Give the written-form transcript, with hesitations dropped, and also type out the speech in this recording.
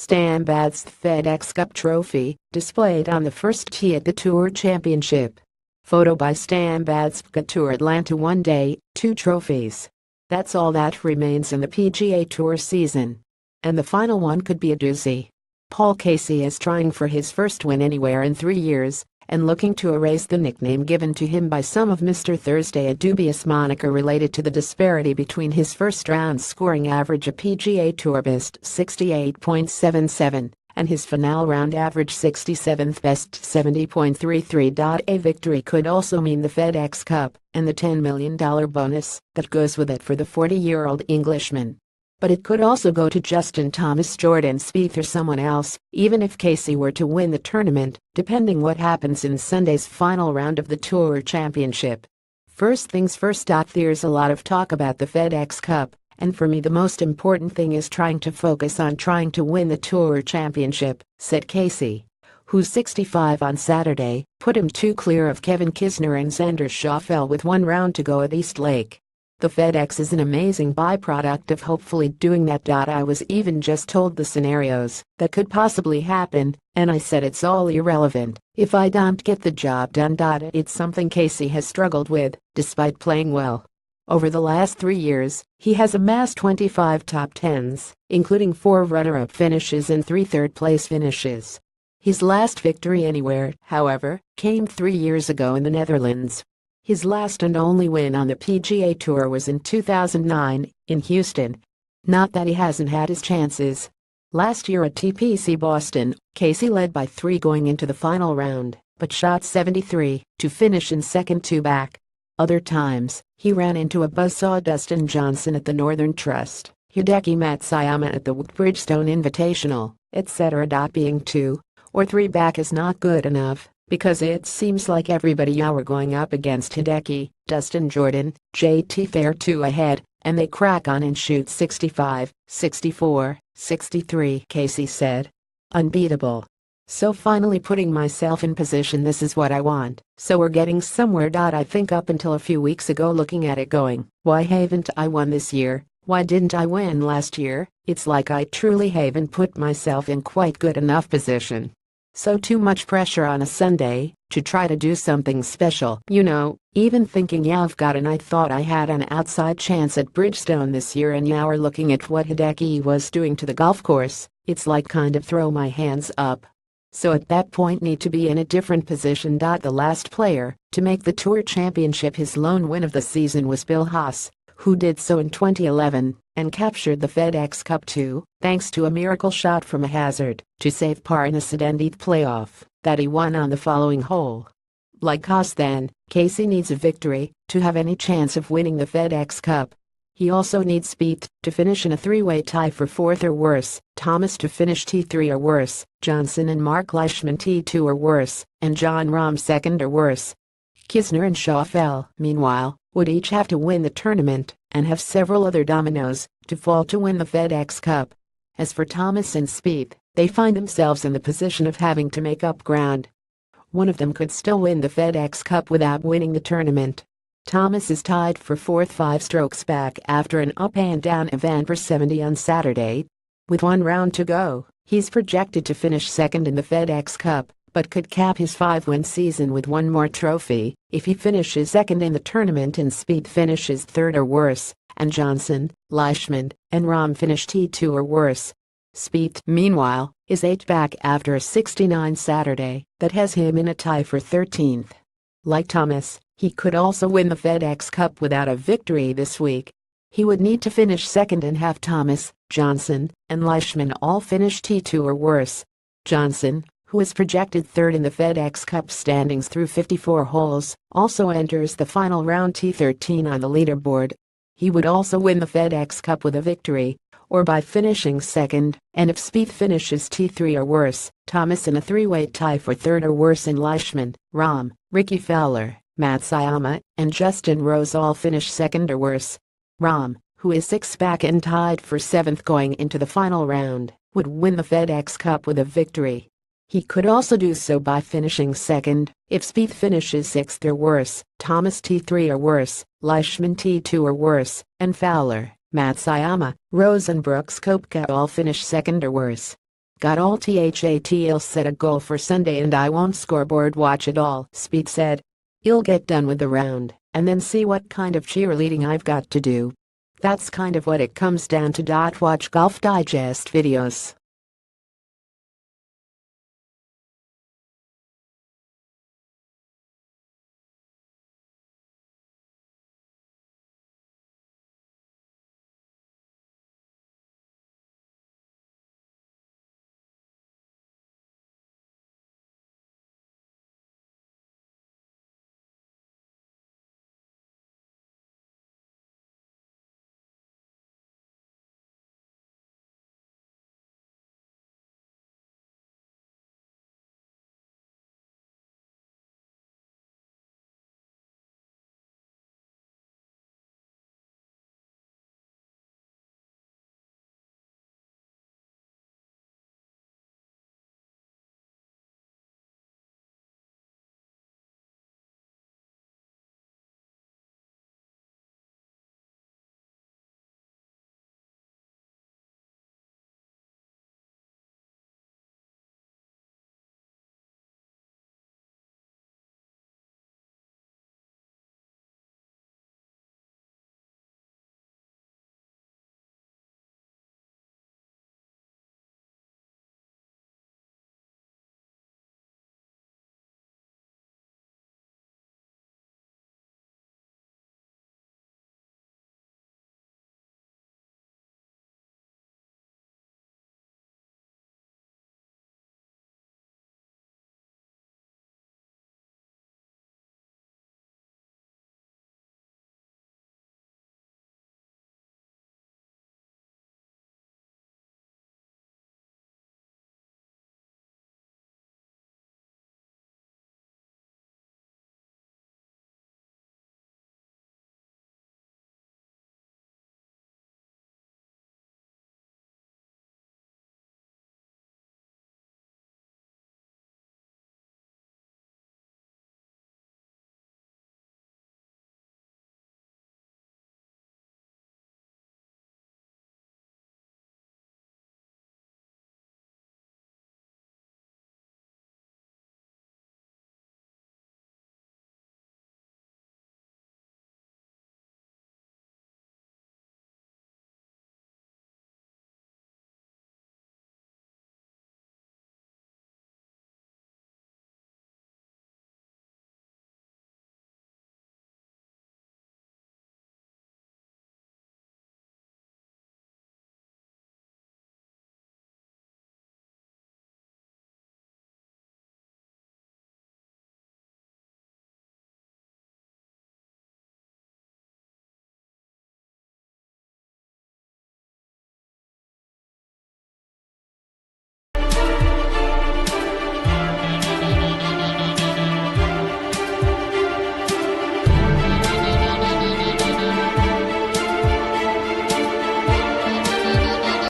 Stan BadzThe FedExCup trophy, displayed on the first tee at the Tour Championship. Photo by Stan BadzThe Tour Atlanta. One day, two trophies. That's all that remains in the PGA Tour season. And the final one could be a doozy. Paul Casey is trying for his first win anywhere in 3 years, and looking to erase the nickname given to him by some of Mr. Thursday, a dubious moniker related to the disparity between his first-round scoring average, a PGA Tour best 68.77, and his final round average 67th best 70.33. A victory could also mean the FedExCup and the $10 million bonus that goes with it for the 40-year-old Englishman. But it could also go to Justin Thomas, Jordan Spieth, or someone else, even if Casey were to win the tournament, depending what happens in Sunday's final round of the Tour Championship. First things first. There's a lot of talk about the FedExCup, and for me the most important thing is trying to focus on trying to win the Tour Championship, said Casey, who's 65 on Saturday, put him 2 clear of Kevin Kisner and Xander Schauffele with 1 round to go at East Lake. The FedEx is an amazing byproduct of hopefully doing that. I was even just told the scenarios that could possibly happen, and I said it's all irrelevant if I don't get the job done. It's something Casey has struggled with, despite playing well. Over the last 3 years, he has amassed 25 top 10s, including 4 runner-up finishes and 3 third-place finishes. His last victory anywhere, however, came 3 years ago in the Netherlands. His last and only win on the PGA Tour was in 2009, in Houston. Not that he hasn't had his chances. Last year at TPC Boston, Casey led by 3 going into the final round, but shot 73 to finish in second 2 back. Other times, he ran into a buzzsaw Dustin Johnson at the Northern Trust, Hideki Matsuyama at the Bridgestone Invitational, etc. Being 2 or 3 back is not good enough, because it seems like everybody you're going up against Hideki, Dustin, Jordan, JT Fair 2 ahead, and they crack on and shoot 65, 64, 63, Casey said. Unbeatable. So finally putting myself in position, this is what I want, so we're getting somewhere. I think up until a few weeks ago looking at it going, why haven't I won this year, why didn't I win last year? It's like I truly haven't put myself in quite good enough position. So too much pressure on a Sunday to try to do something special. Even thinking I've got and I thought I had an outside chance at Bridgestone this year, and we're looking at what Hideki was doing to the golf course, it's like kind of throw my hands up. So at that point need to be in a different position. The last player to make the Tour Championship his lone win of the season was Bill Haas, who did so in 2011 and captured the FedExCup too, thanks to a miracle shot from a hazard to save par in a 70th playoff that he won on the following hole. Like Haas then, Casey needs a victory to have any chance of winning the FedExCup. He also needs Spieth to finish in a 3-way tie for 4th or worse, Thomas to finish T3 or worse, Johnson and Mark Leishman T2 or worse, and Jon Rahm 2nd or worse. Kisner and Schauffele, meanwhile, would each have to win the tournament and have several other dominoes to fall to win the FedExCup. As for Thomas and Spieth, they find themselves in the position of having to make up ground. One of them could still win the FedExCup without winning the tournament. Thomas is tied for 4th 5 strokes back after an up-and-down event for 70 on Saturday. With 1 round to go, he's projected to finish 2nd in the FedExCup, but could cap his 5-win season with 1 more trophy if he finishes 2nd in the tournament and Spieth finishes 3rd or worse, and Johnson, Leishman, and Rahm finish T2 or worse. Spieth, meanwhile, is 8 back after a 69 Saturday that has him in a tie for 13th. Like Thomas, he could also win the FedExCup without a victory this week. He would need to finish 2nd and have Thomas, Johnson, and Leishman all finish T2 or worse. Johnson, who is projected 3rd in the FedExCup standings through 54 holes, also enters the final round T13 on the leaderboard. He would also win the FedExCup with a victory, or by finishing 2nd, and if Spieth finishes T3 or worse, Thomas in a 3-way tie for 3rd or worse, and Leishman, Rahm, Ricky Fowler, Matsuyama, and Justin Rose all finish 2nd or worse. Rahm, who is 6 back and tied for 7th going into the final round, would win the FedExCup with a victory. He could also do so by finishing 2nd, if Spieth finishes 6th or worse, Thomas T3 or worse, Leishman T2 or worse, and Fowler, Matsuyama, Rose and Brooks Koepka all finish 2nd or worse. Got all that'll set a goal for Sunday and I won't scoreboard watch it all, Speed said. You'll get done with the round and then see what kind of cheerleading I've got to do. That's kind of what it comes down to. Watch Golf Digest videos.